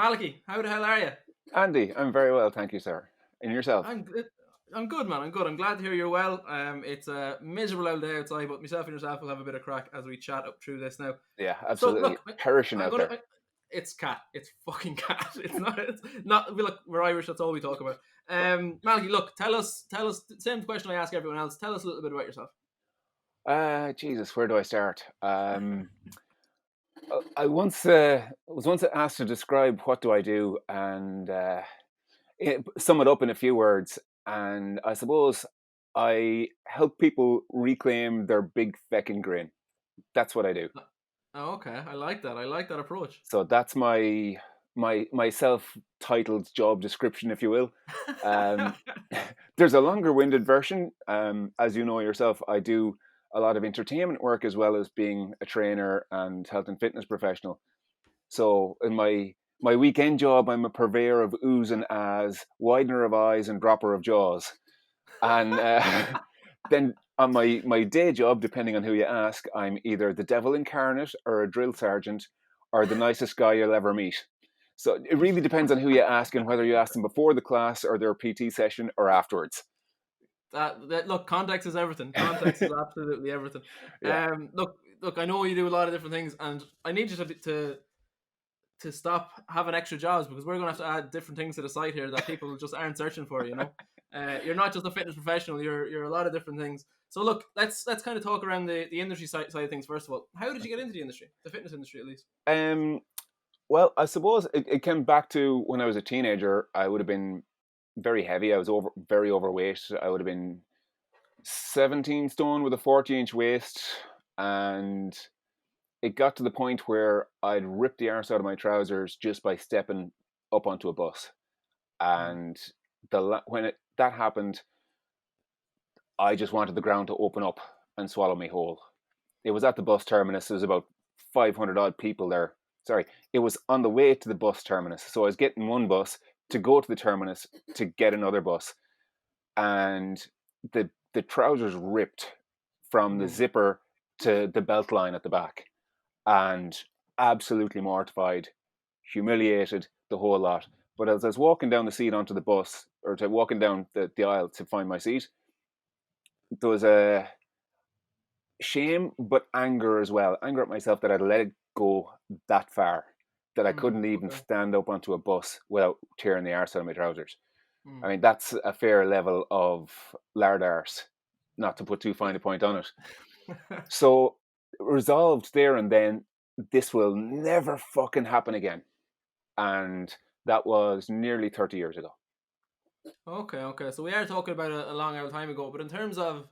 Malachy, how the hell are you? Andy, I'm very well, thank you, sir. And yourself? I'm good. I'm good, man. I'm good. I'm glad to hear you're well. It's a miserable out day outside, but myself and yourself will have a bit of crack as we chat up through this now. Yeah, So absolutely. look, Perishing I'm out gonna. there. It's cat. It's fucking cat. It's not. It's not. Look, we're Irish. That's all we talk about. Malachy, look. Tell us. Same question I ask everyone else. Tell us a little bit about yourself. Jesus, where do I start? I once was once asked to describe what do I do and sum it up in a few words. And I suppose I help people reclaim their big feckin' grin. That's what I do. Oh, okay, I like that. I like that approach. So that's my self-titled job description, if you will. Um, there's a longer-winded version. As you know yourself, I do a lot of entertainment work as well as being a trainer and health and fitness professional. So in my weekend job, I'm a purveyor of oohs and ahs, widener of eyes, and dropper of jaws. And then on my day job, depending on who you ask, I'm either the devil incarnate or a drill sergeant or the nicest guy you'll ever meet. So it really depends on who you ask and whether you ask them before the class or their PT session or afterwards. That look, context is everything. Context is absolutely everything. Yeah. Look. I know you do a lot of different things, and I need you to stop having extra jobs because we're going to have to add different things to the site here that people just aren't searching for. You're not just a fitness professional. You're a lot of different things. So look, let's kind of talk around the industry side of things first of all. How did you get into the industry, the fitness industry at least? Um, well, I suppose it came back to when I was a teenager. I would have been very heavy. I was very overweight. I would have been 17 stone with a 40-inch waist, and it got to the point where I'd rip the arse out of my trousers just by stepping up onto a bus. Mm. And that happened, I just wanted the ground to open up and swallow me whole. It was at the bus terminus. There was about 500 odd people there. Sorry, it was on the way to the bus terminus. So I was getting one bus to go to the terminus to get another bus, and the trousers ripped from the Mm. zipper to the belt line at the back, and absolutely mortified, humiliated, the whole lot. But as I was walking down the seat onto the bus, or to walking down the aisle to find my seat, there was a shame, but anger as well. Anger at myself that I'd let it go that far, that I Mm. couldn't even Okay. stand up onto a bus without tearing the arse out of my trousers. I Mm. mean, that's a fair level of lard arse, not to put too fine a point on it. So, resolved there and then, this will never fucking happen again. And that was nearly 30 years ago. Okay. Okay. So we are talking about a long old time ago, but in terms of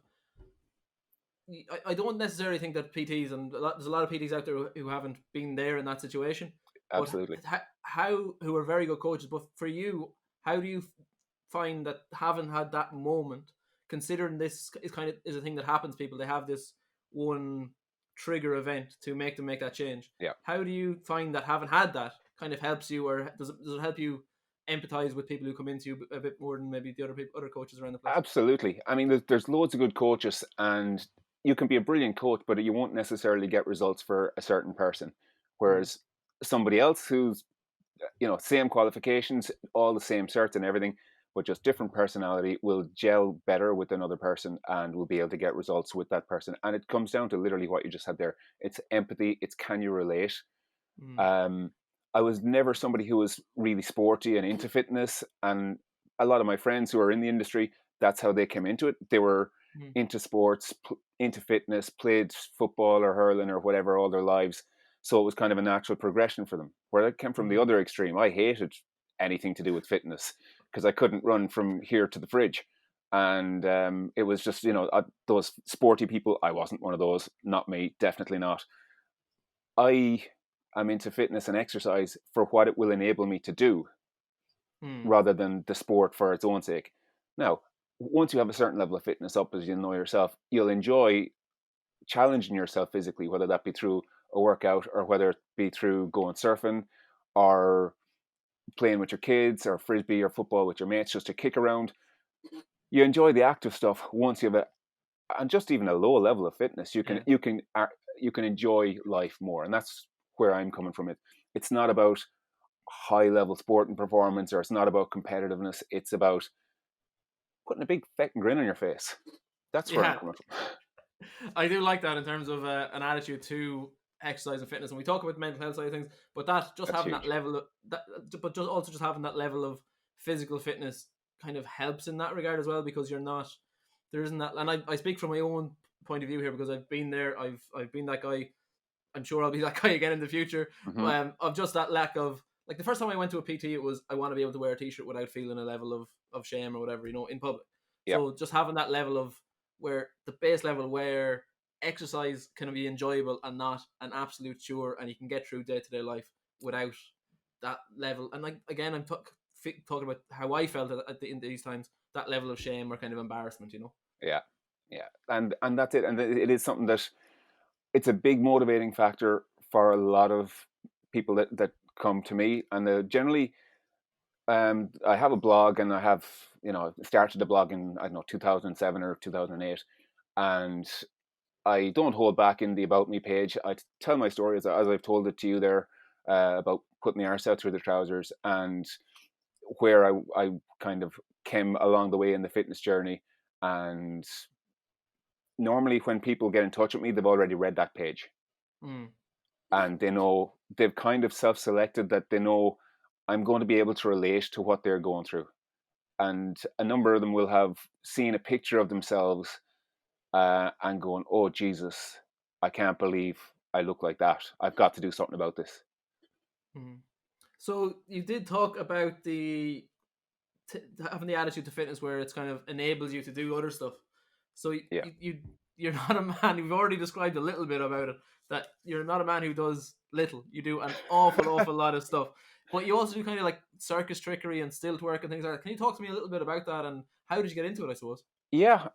I don't necessarily think that PTs and there's a lot of PTs out there who haven't been there in that situation, but Absolutely. how who are very good coaches. But for you, how do you find that having had that moment, considering this is kind of is a thing that happens to people, they have this one trigger event to make them make that change. Yeah. How do you find that having had that kind of helps you, or does it help you empathize with people who come into you a bit more than maybe the other coaches around the place? Absolutely. I mean, there's loads of good coaches, and you can be a brilliant coach, but you won't necessarily get results for a certain person. Mm. Whereas somebody else who's, same qualifications, all the same certs and everything, but just different personality will gel better with another person and will be able to get results with that person. And it comes down to literally what you just had there. It's empathy. It's can you relate? Mm. Um, I was never somebody who was really sporty and into fitness, and a lot of my friends who are in the industry, that's how they came into it. They were Mm. into sports, into fitness, played football or hurling or whatever all their lives. So it was kind of a natural progression for them. Where I came from the Mm. other extreme, I hated anything to do with fitness because I couldn't run from here to the fridge. And it was just, those sporty people. I wasn't one of those. Not me. Definitely not. I am into fitness and exercise for what it will enable me to do Mm. rather than the sport for its own sake. Now, once you have a certain level of fitness up, as you know yourself, you'll enjoy challenging yourself physically, whether that be through a workout or whether it be through going surfing or playing with your kids or frisbee or football with your mates just to kick around. You enjoy the active stuff once you have and just even a low level of fitness. Yeah. You can enjoy life more, and that's where I'm coming from. It's not about high level sport and performance, or it's not about competitiveness. It's about putting a big fucking grin on your face. That's where I'm Yeah, coming from. I do like that in terms of an attitude to exercise and fitness, and we talk about the mental health side of things, but that just That's having that huge. level of that, but just also just having that level of physical fitness kind of helps in that regard as well, because you're not there isn't that, and I speak from my own point of view here because I've been there, I've been that guy. I'm sure I'll be that guy again in the future. Hmm. Of just that lack of, like, the first time I went to a PT, it was I want to be able to wear a t-shirt without feeling a level of shame or whatever, in public. Yeah, So just having that level of where the base level where exercise can be enjoyable and not an absolute chore, and you can get through day to day life without that level. And like again, I'm talking about how I felt in these times, that level of shame or kind of embarrassment. yeah, yeah, and that's it. And it is something that it's a big motivating factor for a lot of people that come to me, and generally, I have a blog, and I have started the blog in, I don't know, 2007 or 2008, and I don't hold back in the about me page. I tell my story as I've told it to you there, about putting the arse out through the trousers, and where I kind of came along the way in the fitness journey. And normally when people get in touch with me, they've already read that page, Mm. and they know, they've kind of self-selected that they know I'm going to be able to relate to what they're going through. And a number of them will have seen a picture of themselves, and going, "Oh Jesus, I can't believe I look like that. I've got to do something about this." Mm. So you did talk about having the attitude to fitness where it's kind of enables you to do other stuff. So Yeah, you're not a man. You've already described a little bit about it. That you're not a man who does little. You do an awful lot of stuff. But you also do kind of like circus trickery and stilt work and things like that. Can you talk to me a little bit about that and how did you get into it? I suppose. yeah.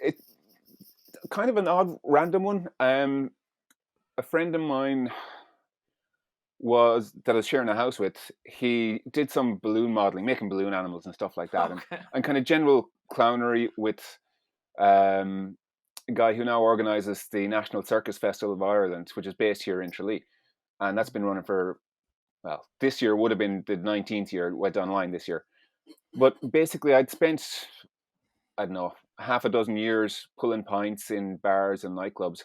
It kind of an odd, random one. A friend of mine that I was sharing a house with. He did some balloon modeling, making balloon animals and stuff like that, and Okay. kind of general clownery with um, a guy who now organises the National Circus Festival of Ireland, which is based here in Tralee, and that's been running for, well, this year would have been the 19th year. It went online this year, but basically, I'd spent, I don't know, half a dozen years pulling pints in bars and nightclubs,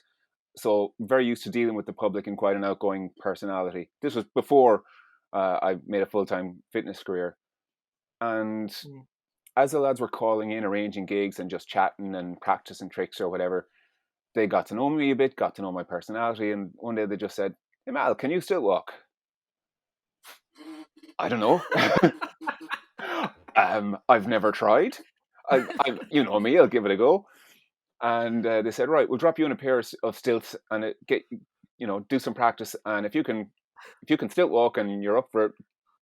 so very used to dealing with the public and quite an outgoing personality. This was before I made a full-time fitness career, and Mm. as the lads were calling in, arranging gigs and just chatting and practicing tricks or whatever, they got to know me a bit, got to know my personality, and one day they just said, "Hey Mal, can you still walk?" I don't know. I've never tried. You know me, I'll give it a go. And they said, "Right, we'll drop you in a pair of stilts and do some practice. And if you can stilt walk and you're up for it,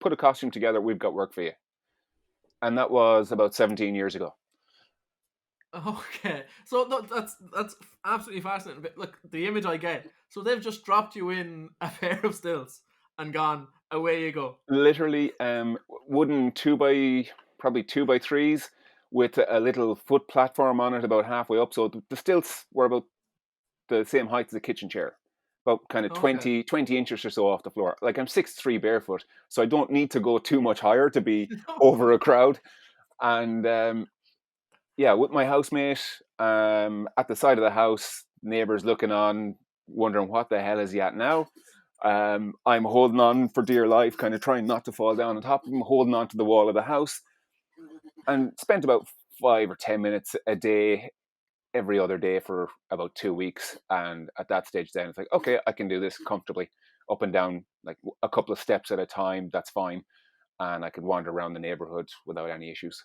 put a costume together. We've got work for you." And that was about 17 years ago. Okay, so no, that's absolutely fascinating. But look, the image I get. So they've just dropped you in a pair of stilts and gone, away you go. Literally, wooden probably 2x3s with a little foot platform on it about halfway up. So the stilts were about the same height as a kitchen chair, about kind of Okay. 20 inches or so off the floor. Like, I'm 6'3" barefoot, so I don't need to go too much higher to be No. over a crowd. And yeah, with my housemate, at the side of the house, neighbors looking on, wondering what the hell is he at now. I'm holding on for dear life, kind of trying not to fall down on top of him, holding on to the wall of the house, and spent about 5 or 10 minutes a day, every other day for about 2 weeks. And at that stage, then it's like, okay, I can do this comfortably, up and down, like a couple of steps at a time. That's fine, and I could wander around the neighborhood without any issues.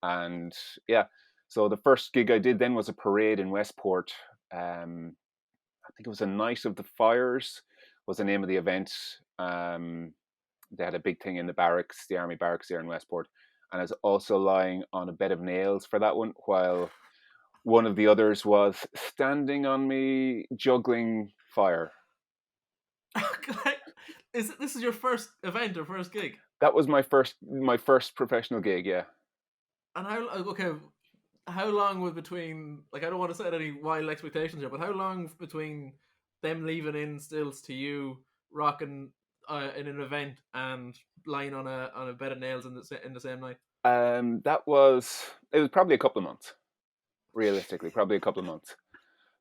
And yeah, so the first gig I did then was a parade in Westport. I think it was a Night of the Fires was the name of the event. They had a big thing in the barracks, the army barracks there in Westport, and I was also lying on a bed of nails for that one, while one of the others was standing on me juggling fire. Okay. This is your first event or first gig? That was my first professional gig. Yeah, And how long was between, like, I don't want to set any wild expectations here, but how long between them leaving in stills to you rocking in an event and lying on a bed of nails in the same night? It was probably a couple of months, realistically, probably a couple of months.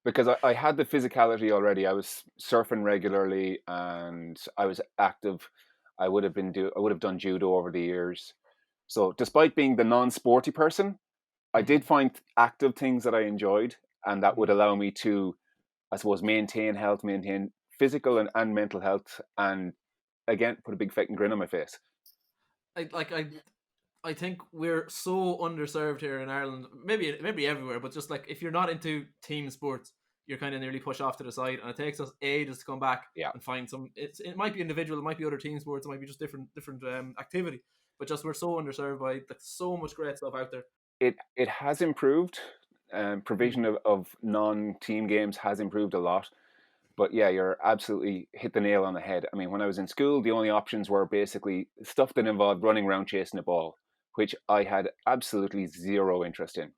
Because I had the physicality already. I was surfing regularly and I was active. I would have done judo over the years. So despite being the non-sporty person, I Mm-hmm. did find active things that I enjoyed, and that would Mm-hmm. allow me to, I suppose, maintain health, maintain physical and mental health, and again, put a big fucking grin on my face. I think we're so underserved here in Ireland. Maybe everywhere, but just like if you're not into team sports, you're kind of nearly pushed off to the side, and it takes us ages to come back Yeah. and find some. It might be individual, it might be other team sports, it might be just different activity. But just we're so underserved by like so much great stuff out there. It has improved. Provision Mm. of non-team games has improved a lot. But yeah, you're absolutely hit the nail on the head. I mean, when I was in school, the only options were basically stuff that involved running around chasing a ball, which I had absolutely zero interest in.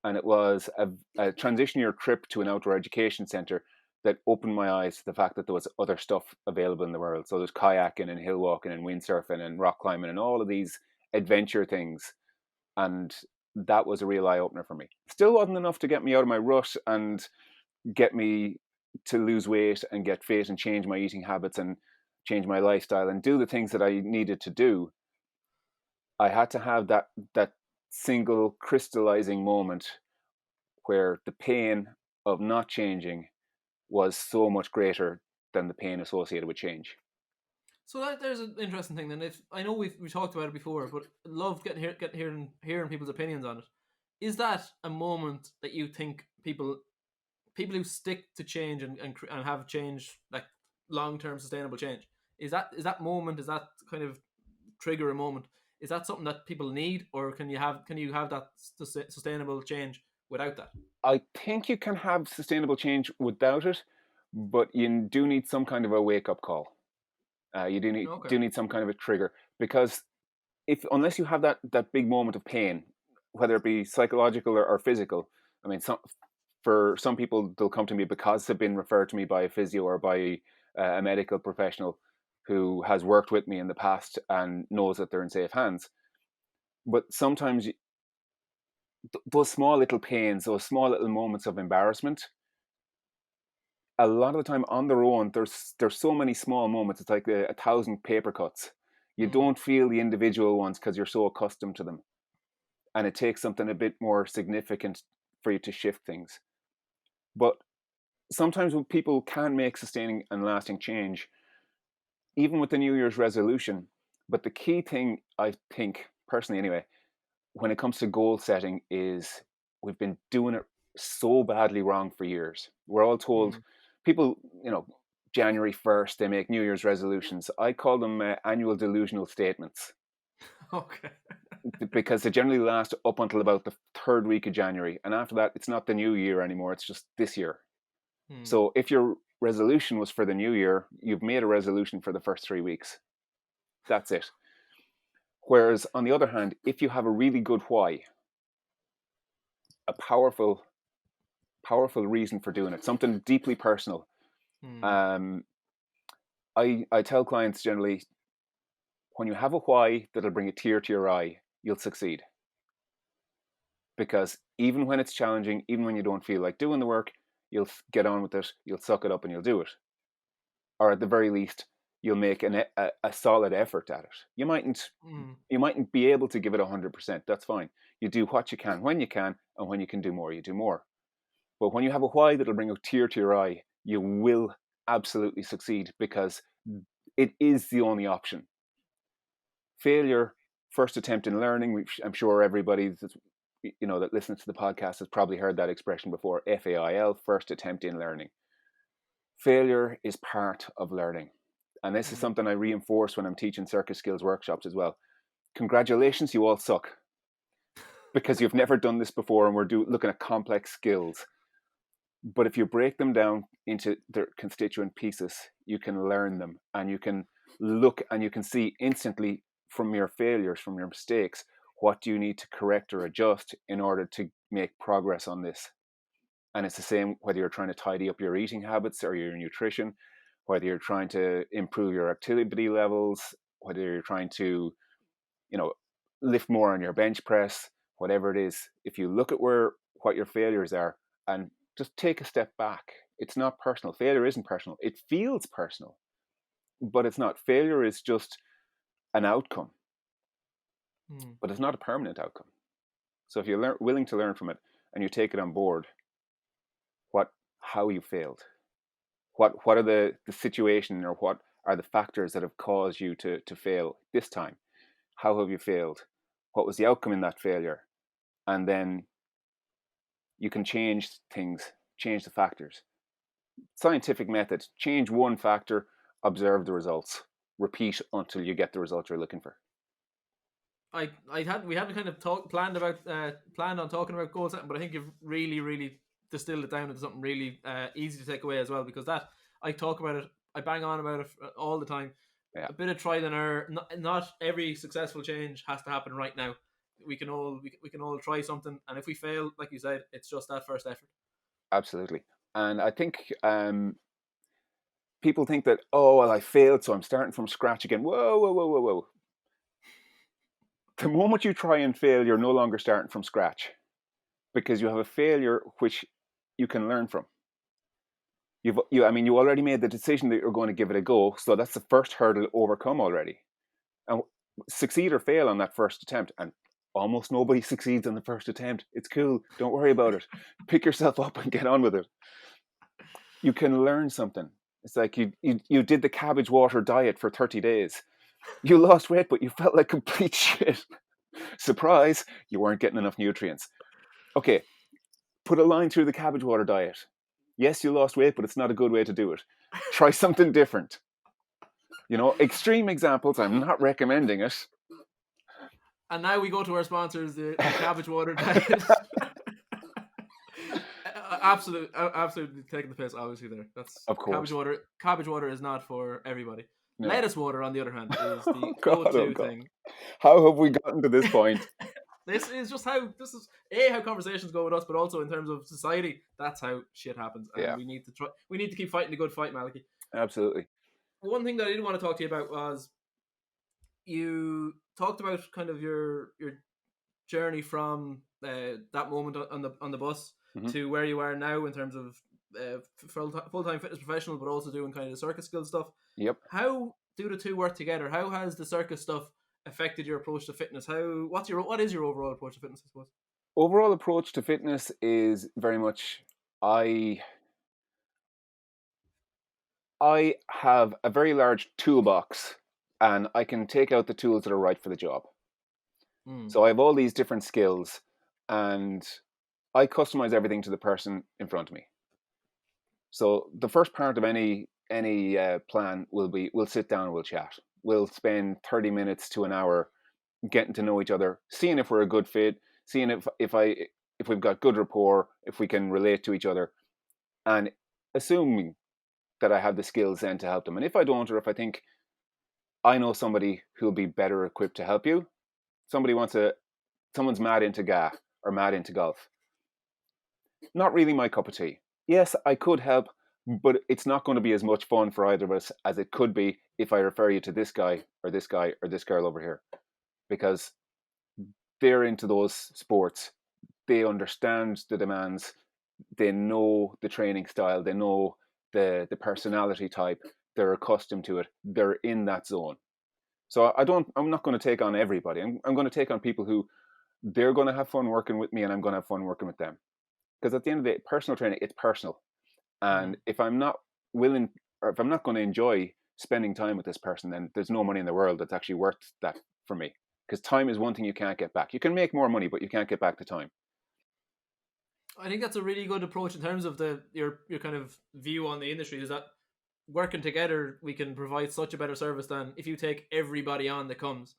And it was a transition year trip to an outdoor education center that opened my eyes to the fact that there was other stuff available in the world. So there's kayaking and hill walking and windsurfing and rock climbing and all of these adventure things. And that was a real eye opener for me. Still wasn't enough to get me out of my rut and get me to lose weight and get fit and change my eating habits and change my lifestyle and do the things that I needed to do. I had to have that single crystallizing moment where the pain of not changing was so much greater than the pain associated with change. So there's an interesting thing. Then, if I know we talked about it before, but I love hearing people's opinions on it. Is that a moment that you think people who stick to change and have change, like long term sustainable change, is that moment, is that kind of trigger a moment, is that something that people need, or can you have that sustainable change without that? I think you can have sustainable change without it, but you do need some kind of a wake up call. You Okay. do need some kind of a trigger, because if unless you have that big moment of pain, whether it be psychological or physical. I mean, for some people they'll come to me because they've been referred to me by a physio or by a medical professional who has worked with me in the past and knows that they're in safe hands. But sometimes those small little pains, those small little moments of embarrassment, a lot of the time on their own, there's so many small moments. It's like a thousand paper cuts. You Mm. don't feel the individual ones because you're so accustomed to them, and it takes something a bit more significant for you to shift things. But sometimes when people can make sustaining and lasting change, even with the New Year's resolution. But the key thing, I think, personally anyway, when it comes to goal setting is we've been doing it so badly wrong for years. We're all told, Mm. people, January 1st, they make New Year's resolutions. I call them annual delusional statements, Okay. because they generally last up until about the third week of January. And after that, it's not the new year anymore. It's just this year. Mm. So if your resolution was for the new year, you've made a resolution for the first 3 weeks. That's it. Whereas on the other hand, if you have a really good why, a powerful reason for doing it, something deeply personal. Mm. Um, I tell clients generally, when you have a why that'll bring a tear to your eye, you'll succeed. Because even when it's challenging, even when you don't feel like doing the work, you'll get on with it, you'll suck it up and you'll do it. Or at the very least, you'll make a solid effort at it. Mm. You mightn't be able to give it 100%. That's fine. You do what you can when you can, and when you can do more, you do more. But when you have a why that'll bring a tear to your eye, you will absolutely succeed, because it is the only option. Failure, first attempt in learning. I'm sure everybody that listens to the podcast has probably heard that expression before. FAIL, first attempt in learning. Failure is part of learning, and this is Mm. something I reinforce when I'm teaching circus skills workshops as well. Congratulations, you all suck, because you've never done this before, and we're looking at complex skills. But if you break them down into their constituent pieces, you can learn them, and you can look and you can see instantly from your failures, from your mistakes, what do you need to correct or adjust in order to make progress on this. And it's the same whether you're trying to tidy up your eating habits or your nutrition, whether you're trying to improve your activity levels, whether you're trying to, lift more on your bench press, whatever it is, if you look at what your failures are and just take a step back, it's not personal. Failure isn't personal. It feels personal, but it's not. Failure is just an outcome, but it's not a permanent outcome. So if you're willing to learn from it and you take it on board, how you failed, what are the situation, or what are the factors that have caused you to fail this time? How have you failed? What was the outcome in that failure? And then you can change things, change the factors. Scientific method: change one factor, observe the results, repeat until you get the result you're looking for. We hadn't kind of planned on talking about goal setting, but I think you've really distilled it down into something really easy to take away as well, because that I talk about it, I bang on about it all the time. Yeah. A bit of trial and error. Not every successful change has to happen right now. We can all try something, and if we fail, like you said, it's just that first effort. Absolutely. And I think people think that, oh, well, I failed, so I'm starting from scratch again. Whoa. The moment you try and fail, you're no longer starting from scratch, because you have a failure which you can learn from. You already made the decision that you're going to give it a go, so that's the first hurdle overcome already. And succeed or fail on that first attempt, and almost nobody succeeds on the first attempt. It's cool. Don't worry about it. Pick yourself up and get on with it. You can learn something. It's like you did the cabbage water diet for 30 days. You lost weight, but you felt like complete shit. Surprise, you weren't getting enough nutrients. Okay, put a line through the cabbage water diet. Yes, you lost weight, but it's not a good way to do it. Try something different. Extreme examples, I'm not recommending it. And now we go to our sponsors, the cabbage water diet. Absolutely taking the piss, obviously. That's of course. Cabbage water is not for everybody. No. Lettuce water, on the other hand, is the go-to thing. How have we gotten to this point? This is how conversations go with us, but also in terms of society, that's how shit happens. And we need to keep fighting the good fight, Malachy. Absolutely. One thing that I did want to talk to you about was, you talked about kind of your journey from that moment on the bus to where you are now in terms of full-time fitness professional, but also doing kind of the circus skill stuff. Yep. How do the two work together? How has the circus stuff affected your approach to fitness? What is your overall approach to fitness, I suppose? Overall approach to fitness is very much, I have a very large toolbox, and I can take out the tools that are right for the job. So I have all these different skills, and I customize everything to the person in front of me. So the first part of any plan will be, we'll sit down and we'll chat. We'll spend 30 minutes to an hour getting to know each other, seeing if we're a good fit, seeing if we've got good rapport, if we can relate to each other, and assuming that I have the skills then to help them. And if I don't, or if I think I know somebody who'll be better equipped to help you, someone's mad into GA or mad into golf. Not really my cup of tea. Yes, I could help, but it's not going to be as much fun for either of us as it could be if I refer you to this guy or this girl over here, because they're into those sports. They understand the demands. They know the training style. They know the personality type. They're accustomed to it. They're in that zone. So I'm not going to take on everybody. I'm going to take on people who they're going to have fun working with me, and I'm going to have fun working with them. Because at the end of the day, personal training, it's personal. And if I'm not willing, or if I'm not going to enjoy spending time with this person, then there's no money in the world that's actually worth that for me. Because time is one thing you can't get back. You can make more money, but you can't get back the time. I think that's a really good approach in terms of your kind of view on the industry, is that working together, we can provide such a better service than if you take everybody on that comes,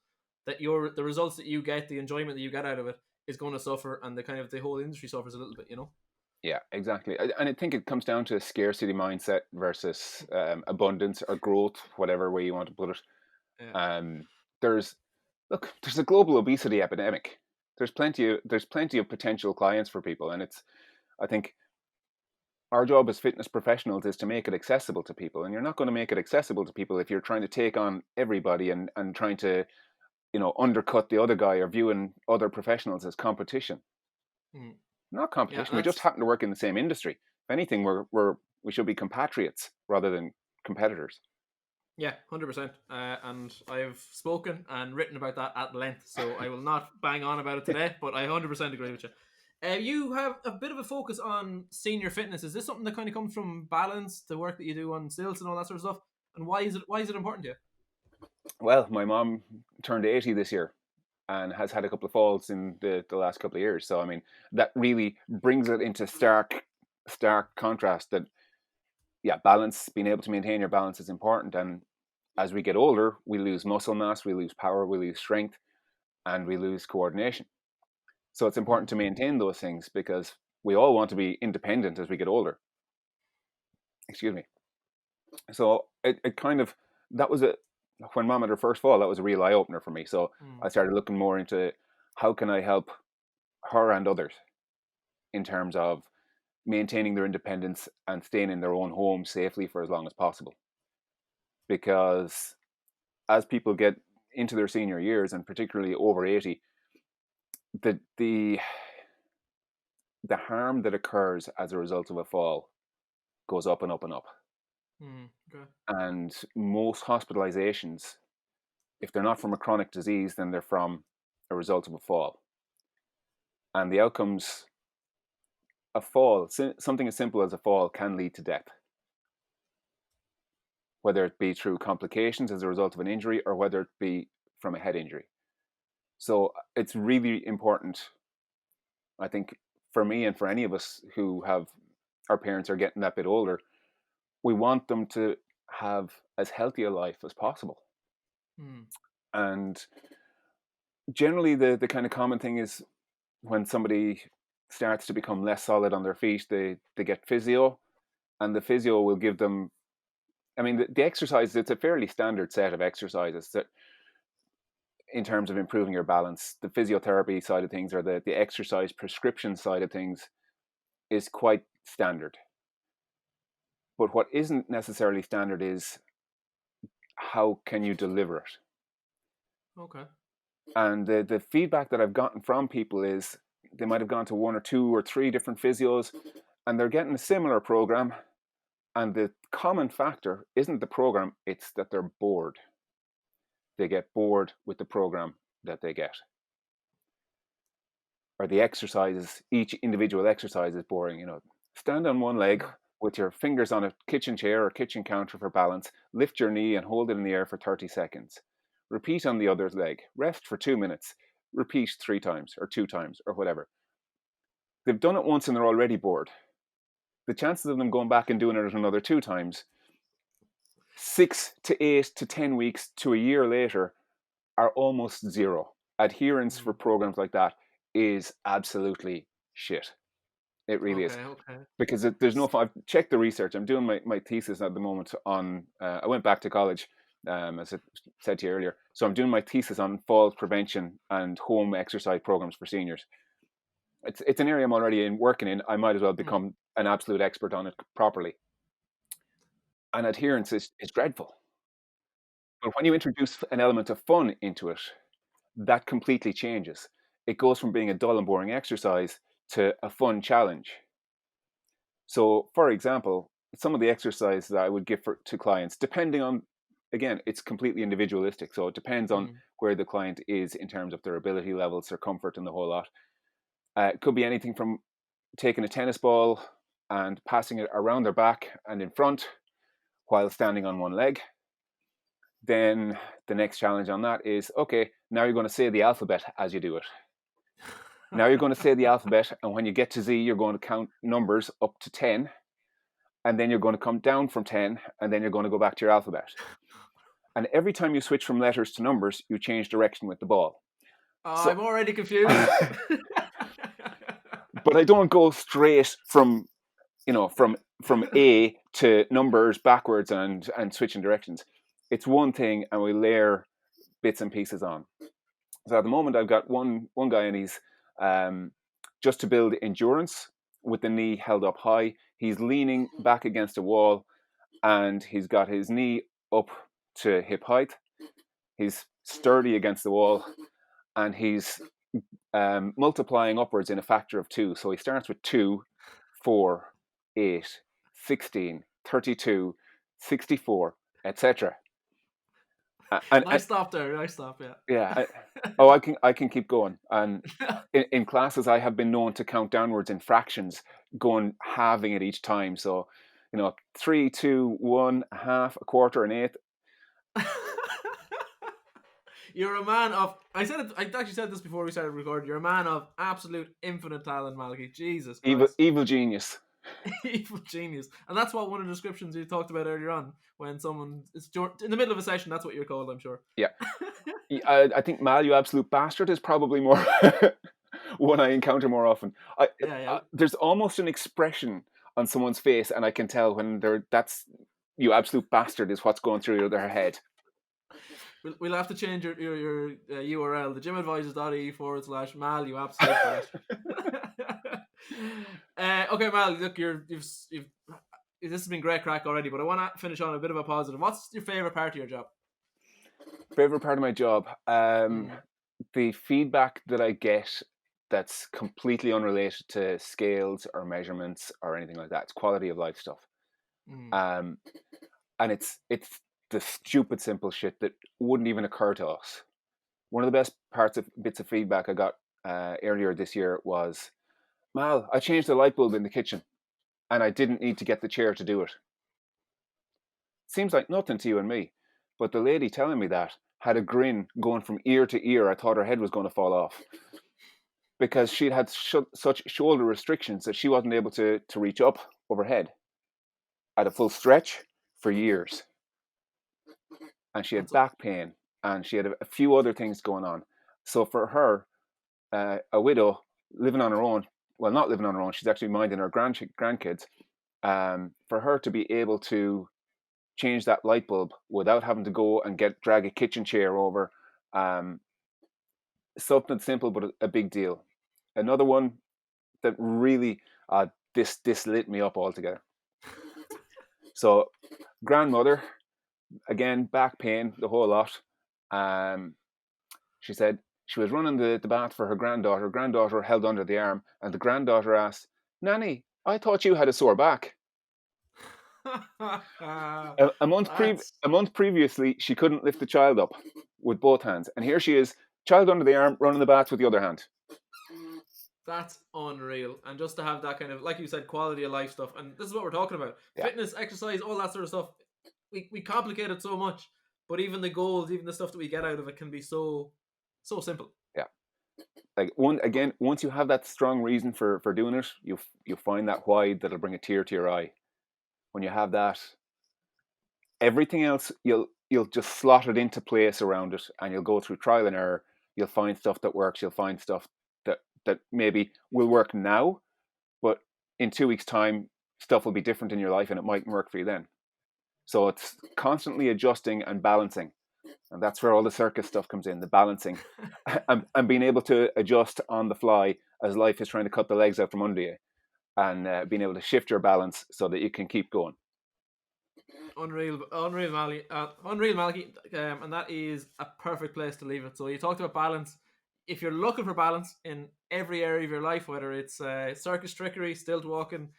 that the results that you get, the enjoyment that you get out of it is going to suffer, and the whole industry suffers a little bit, Yeah, exactly. And I think it comes down to a scarcity mindset versus abundance or growth, whatever way you want to put it. Yeah. There's a global obesity epidemic. There's plenty of potential clients for people, and I think our job as fitness professionals is to make it accessible to people, and you're not going to make it accessible to people if you're trying to take on everybody and trying to, undercut the other guy or viewing other professionals as competition. Mm. Not Yeah, competition. We just that's happen to work in the same industry. If anything, we should be compatriots rather than competitors. yeah, 100%. And I've spoken and written about that at length, so I will not bang on about it today. But I 100% agree with you. You have a bit of a focus on senior fitness. Is this something that kind of comes from balance, the work that you do on stilts and all that sort of stuff? And why is it important to you? Well, my mom turned 80 this year and has had a couple of falls in the last couple of years. So I mean, that really brings it into stark contrast that, yeah, balance, being able to maintain your balance is important. And as we get older, we lose muscle mass, we lose power, we lose strength, and we lose coordination. So it's important to maintain those things because we all want to be independent as we get older. Excuse me. So it kind of, that was a, when mom had her first fall, that was a real eye opener for me. So Mm. I started looking more into how can I help her and others in terms of maintaining their independence and staying in their own home safely for as long as possible. Because as people get into their senior years, and particularly over 80, the the the harm that occurs as a result of a fall goes up and up and up. Okay. And most hospitalizations, if they're not from a chronic disease, then they're from a result of a fall. And the outcomes, a fall, something as simple as a fall, can lead to death, whether it be through complications as a result of an injury or whether it be from a head injury. So it's really important, I think, for me and for any of us who have our parents are getting that bit older, we want them to have as healthy a life as possible. Mm. And generally, the kind of common thing is when somebody starts to become less solid on their feet, they get physio, and the physio will give them. I mean, the exercise, it's a fairly standard set of exercises that, in terms of improving your balance, the physiotherapy side of things or the exercise prescription side of things is quite standard. But what isn't necessarily standard is how can you deliver it? Okay. And the feedback that I've gotten from people is they might have gone to one or two or three different physios and they're getting a similar program. And the common factor isn't the program, it's that they're bored. They get bored with the program that they get. Or the exercises, each individual exercise is boring. Stand on one leg with your fingers on a kitchen chair or kitchen counter for balance, lift your knee and hold it in the air for 30 seconds. Repeat on the other leg, rest for 2 minutes, repeat 3 times or 2 times or whatever. They've done it once and they're already bored. The chances of them going back and doing it another 2 times, 6 to 8 to 10 weeks to a year later, are almost zero. Adherence for programs like that is absolutely shit. It really is. Okay. Okay. Because there's no, I've checked the research. I'm doing my thesis at the moment on, I went back to college, as I said to you earlier. So I'm doing my thesis on falls prevention and home exercise programs for seniors. It's an area I'm already working in. I might as well become an absolute expert on it properly. And adherence is dreadful. But when you introduce an element of fun into it, that completely changes. It goes from being a dull and boring exercise to a fun challenge. So, for example, some of the exercises that I would give to clients, depending on, again, it's completely individualistic. So it depends on where the client is in terms of their ability levels, their comfort, and the whole lot. It could be anything from taking a tennis ball and passing it around their back and in front while standing on one leg. Then the next challenge on that is, okay, now you're going to say the alphabet as you do it. Now you're going to say the alphabet, and when you get to Z, you're going to count numbers up to 10, and then you're going to come down from 10, and then you're going to go back to your alphabet. And every time you switch from letters to numbers, you change direction with the ball. Oh, I'm already confused. But I don't go straight from A to numbers backwards and switching directions. It's one thing, and we layer bits and pieces on. So at the moment, I've got one guy, and he's just to build endurance with the knee held up high. He's leaning back against a wall, and he's got his knee up to hip height. He's sturdy against the wall, and he's multiplying upwards in a factor of 2. So he starts with 2, 4, 8, 16, 32, 64, etc. Nice stop there. Nice stop. Yeah. Yeah. I can keep going. And in classes, I have been known to count downwards in fractions, halving it each time. So, 3, 2, 1, a half, a quarter, an eighth. You're a man of. I actually said this before we started recording. You're a man of absolute infinite talent, Malachy. Jesus Christ. Evil genius. Evil genius. And that's what one of the descriptions you talked about earlier on, when someone is in the middle of a session. That's what you're called, I'm sure. Yeah. I think Mal, you absolute bastard, is probably more one I encounter more often. There's almost an expression on someone's face, and I can tell when that's you absolute bastard is what's going through their head. We'll have to change your URL, thegymadvisors.ie/Mal, you absolute bastard. Okay, Mal, look, this has been great crack already, but I want to finish on a bit of a positive. What's your favourite part of your job? Favorite part of my job? The feedback that I get that's completely unrelated to scales or measurements or anything like that. It's quality of life stuff. And it's the stupid simple shit that wouldn't even occur to us. One of the best bits of feedback I got earlier this year was, Mal, I changed the light bulb in the kitchen and I didn't need to get the chair to do it. Seems like nothing to you and me, but the lady telling me that had a grin going from ear to ear. I thought her head was going to fall off because she'd had such shoulder restrictions that she wasn't able to reach up overhead at a full stretch for years. And she had back pain, and she had a few other things going on. So for her, a widow living on her own, well, not living on her own, she's actually minding her grandkids, for her to be able to change that light bulb without having to go and drag a kitchen chair over, something simple but a big deal. Another one that really, this lit me up altogether. So, grandmother, again, back pain, the whole lot. She said she was running the bath for her granddaughter. Granddaughter held under the arm, and the granddaughter asked, "Nanny, I thought you had a sore back." A month previously, she couldn't lift the child up with both hands, and here she is, child under the arm, running the bath with the other hand. That's unreal. And just to have that kind of, like you said, quality of life stuff, and this is what we're talking about. Yeah. Fitness, exercise, all that sort of stuff. We complicate it so much, but even the goals, even the stuff that we get out of it can be so simple. Yeah. Like once you have that strong reason for doing it, you find that why that'll bring a tear to your eye. When you have that, everything else you'll just slot it into place around it, and you'll go through trial and error. You'll find stuff that works. You'll find stuff that maybe will work now, but in 2 weeks' time, stuff will be different in your life, and it mightn't work for you then. So it's constantly adjusting and balancing, and that's where all the circus stuff comes in, the balancing, and being able to adjust on the fly as life is trying to cut the legs out from under you, and being able to shift your balance so that you can keep going. Unreal, Malachy, and that is a perfect place to leave it. So you talked about balance. If you're looking for balance in every area of your life, whether it's circus, trickery, stilt walking,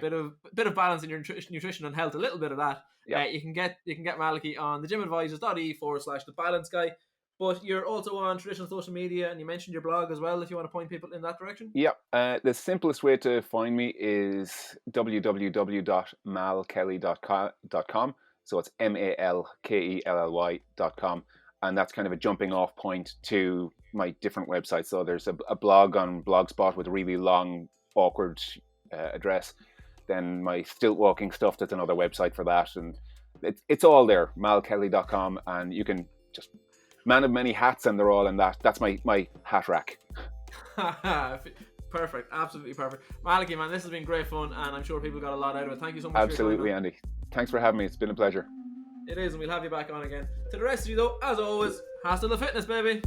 bit of balance in your nutrition and health, a little bit of that, you can get Malachy on thegymadvisors.ie/the balance guy. But you're also on traditional social media, and you mentioned your blog as well, if you want to point people in that direction. Yeah, the simplest way to find me is www.malkelly.com. So it's malkelly.com. And that's kind of a jumping off point to my different websites. So there's a blog on Blogspot with a really long, awkward address. Then my stilt walking stuff, that's another website for that. And it's all there, malkelly.com. And you can just... man of many hats, and they're all in that. That's my hat rack. Perfect, absolutely perfect. Malachy, man, this has been great fun, and I'm sure people got a lot out of it. Thank you so much. Absolutely, for your time, Andy. Thanks for having me. It's been a pleasure. It is, and we'll have you back on again. To the rest of you, though, as always, hasta la fitness, baby.